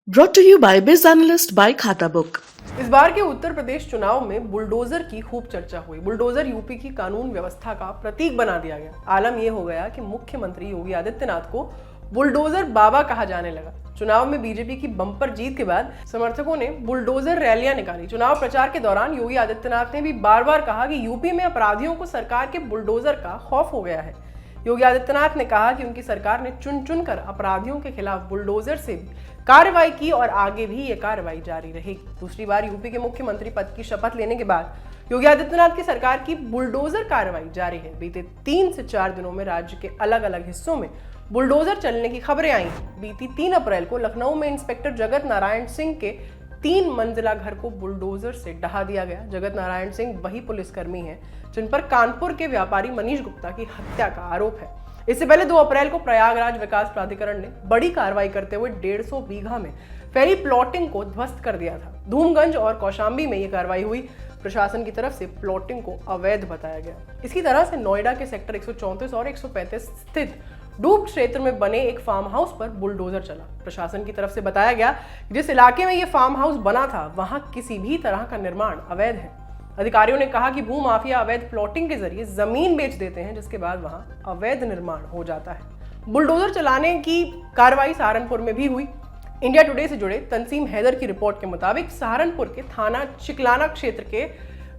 Brought to you by Biz Analyst by खाता book. इस बार के उत्तर प्रदेश चुनाव में बुलडोजर की खूब चर्चा हुई। बुलडोजर यूपी की कानून व्यवस्था का प्रतीक बना दिया गया। आलम यह हो गया कि मुख्यमंत्री योगी आदित्यनाथ को बुलडोजर बाबा कहा जाने लगा। चुनाव में बीजेपी की बम्पर जीत के बाद समर्थकों ने बुलडोजर रैलियां निकाली। चुनाव प्रचार के दौरान योगी आदित्यनाथ ने भी बार बार कहा कि यूपी में अपराधियों को सरकार के बुलडोजर का खौफ हो गया है। योगी आदित्यनाथ ने कहा कि उनकी सरकार ने चुन चुन कर अपराधियों के खिलाफ बुलडोजर से कार्रवाई की और आगे भी ये कार्रवाई जारी रहेगी। दूसरी बार यूपी के मुख्यमंत्री पद की शपथ लेने के बाद योगी आदित्यनाथ की सरकार की बुलडोजर कार्रवाई जारी है। बीते 3 से 4 दिनों में राज्य के अलग अलग हिस्सों में बुलडोजर चलने की खबरें आई हैं। बीती 3 अप्रैल को लखनऊ में इंस्पेक्टर जगत नारायण सिंह के 3 मंजिला घर को बुलडोजर से ढहा दिया गया। जगत नारायण सिंह वही पुलिसकर्मी हैं जिन पर कानपुर के व्यापारी मनीष गुप्ता की हत्या का आरोप है। इससे पहले 2 अप्रैल को प्रयागराज विकास प्राधिकरण ने बड़ी कार्रवाई करते हुए 150 बीघा में फैली प्लॉटिंग को ध्वस्त कर दिया था। धूमगंज और कौशाम्बी में यह कार्रवाई हुई। प्रशासन की तरफ से प्लॉटिंग को अवैध बताया गया। इसी तरह से नोएडा के सेक्टर 134 और 135 स्थित डूब क्षेत्र में बने एक फार्म हाउस पर बुलडोजर चला। प्रशासन की तरफ से बताया गया कि जिस इलाके में यह फार्म हाउस बना था वहां किसी भी तरह का निर्माण अवैध है। अधिकारियों ने कहा कि भू माफिया अवैध प्लॉटिंग के जरिए जमीन बेच देते हैं, जिसके बाद वहां अवैध निर्माण हो जाता है। बुलडोजर चलाने की कार्रवाई सहारनपुर में भी हुई। इंडिया टुडे से जुड़े तंसीम हैदर की रिपोर्ट के मुताबिक सहारनपुर के थाना चिकलाना क्षेत्र के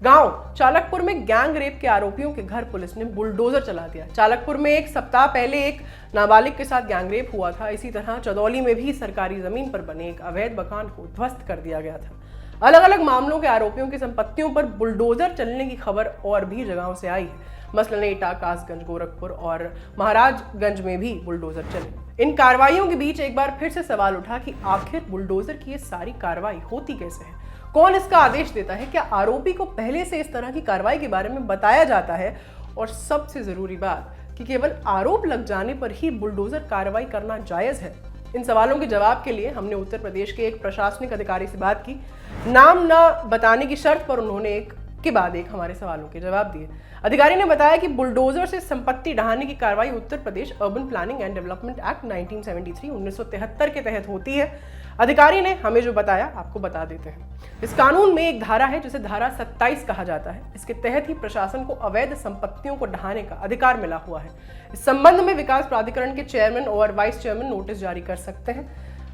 गांव चालकपुर में गैंग रेप के आरोपियों के घर पुलिस ने बुलडोजर चला दिया। चालकपुर में एक सप्ताह पहले एक नाबालिग के साथ गैंग रेप हुआ था। इसी तरह चदौली में भी सरकारी जमीन पर बने एक अवैध मकान को ध्वस्त कर दिया गया था। अलग अलग मामलों के आरोपियों की संपत्तियों पर बुलडोजर चलने की खबर और भी जगहों से आई है। मसलन एटा, कासगंज, गोरखपुर और महाराजगंज में भी बुलडोजर चले। इन कार्रवाइयों के बीच एक बार फिर से सवाल उठा कि आखिर बुलडोजर की ये सारी कार्रवाई होती कैसे है, कौन इसका आदेश देता है, क्या आरोपी को पहले से इस तरह की कार्रवाई के बारे में बताया जाता है, और सबसे जरूरी बात कि केवल आरोप लग जाने पर ही बुलडोजर कार्रवाई करना जायज है। इन सवालों के जवाब के लिए हमने उत्तर प्रदेश के एक प्रशासनिक अधिकारी से बात की। नाम न बताने की शर्त पर उन्होंने एक के बाद एक हमारे सवालों के जवाब दिए। अधिकारी ने बताया कि बुलडोजर से संपत्ति ढहाने की कार्रवाई Uttar Pradesh urban planning and development act 1973 के तहत होती है। अधिकारी ने हमें जो बताया आपको बता देते हैं। इस कानून में एक धारा है जिसे धारा 27 कहा जाता है। इसके तहत ही प्रशासन को अवैध संपत्तियों को ढहाने का अधिकार मिला हुआ है। इस संबंध में विकास प्राधिकरण के चेयरमैन और वाइस चेयरमैन नोटिस जारी कर सकते हैं।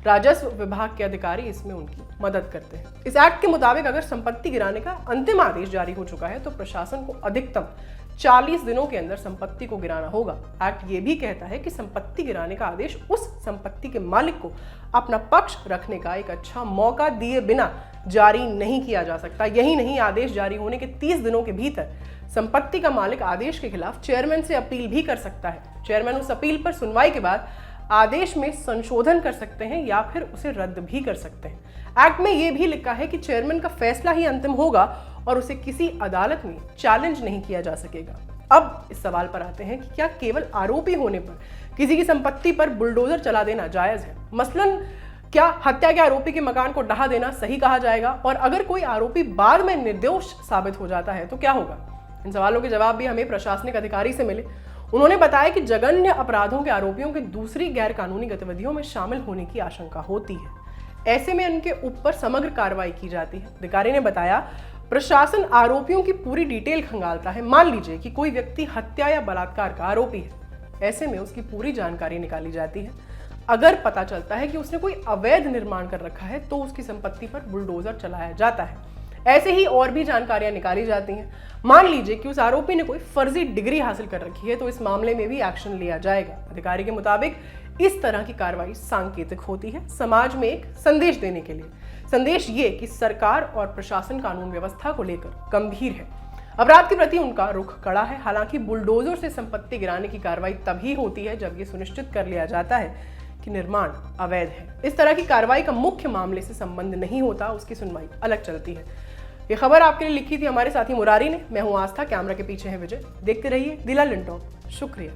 राजस्व विभाग के अधिकारी इसमें उनकी मदद करते हैं। इस एक्ट के मुताबिक अगर संपत्ति गिराने का अंतिम आदेश जारी हो चुका है तो प्रशासन को अधिकतम 40 दिनों के अंदर संपत्ति को गिराना होगा। एक्ट ये भी कहता है कि संपत्ति गिराने का आदेश उस संपत्ति के मालिक को अपना पक्ष रखने का एक अच्छा मौका दिए बिना जारी नहीं किया जा सकता। यही नहीं, आदेश जारी होने के 30 दिनों के भीतर संपत्ति का मालिक आदेश के खिलाफ चेयरमैन से अपील भी कर सकता है। चेयरमैन उस अपील पर सुनवाई के बाद आदेश में संशोधन कर सकते हैं या फिर उसे रद्द भी कर सकते हैं। एक्ट में यह भी लिखा है कि चेयरमैन का फैसला ही अंतिम होगा और उसे किसी अदालत में चैलेंज नहीं किया जा सकेगा। अब इस सवाल पर आते हैं कि क्या केवल आरोपी होने पर किसी की संपत्ति पर बुलडोजर चला देना जायज है? मसलन क्या हत्या के आरोपी के मकान को ढहा देना सही कहा जाएगा? और अगर कोई आरोपी बाद में निर्दोष साबित हो जाता है तो क्या होगा? इन सवालों के जवाब भी हमें प्रशासनिक अधिकारी से मिले। उन्होंने बताया कि जघन्य अपराधों के आरोपियों के दूसरी गैर कानूनी गतिविधियों में शामिल होने की आशंका होती है। ऐसे में उनके ऊपर समग्र कार्रवाई की जाती है। अधिकारी ने बताया प्रशासन आरोपियों की पूरी डिटेल खंगालता है। मान लीजिए कि कोई व्यक्ति हत्या या बलात्कार का आरोपी है, ऐसे में उसकी पूरी जानकारी निकाली जाती है। अगर पता चलता है कि उसने कोई अवैध निर्माण कर रखा है तो उसकी संपत्ति पर बुलडोजर चलाया जाता है। ऐसे ही और भी जानकारियां निकाली जाती हैं। मान लीजिए कि उस आरोपी ने कोई फर्जी डिग्री हासिल कर रखी है तो इस मामले में भी एक्शन लिया जाएगा। अधिकारी के मुताबिक इस तरह की कार्रवाई सांकेतिक होती है, समाज में एक संदेश देने के लिए। संदेश ये कि सरकार और प्रशासन कानून व्यवस्था को लेकर गंभीर है, अपराध के प्रति उनका रुख कड़ा है। हालांकि बुलडोजर से संपत्ति गिराने की कार्रवाई तभी होती है जब ये सुनिश्चित कर लिया जाता है कि निर्माण अवैध है। इस तरह की कार्रवाई का मुख्य मामले से संबंध नहीं होता, उसकी सुनवाई अलग चलती है। ये खबर आपके लिए लिखी थी हमारे साथी मुरारी ने। मैं हूं आस्था, कैमरा के पीछे है विजय। देखते रहिए दिला लिंटॉप। शुक्रिया।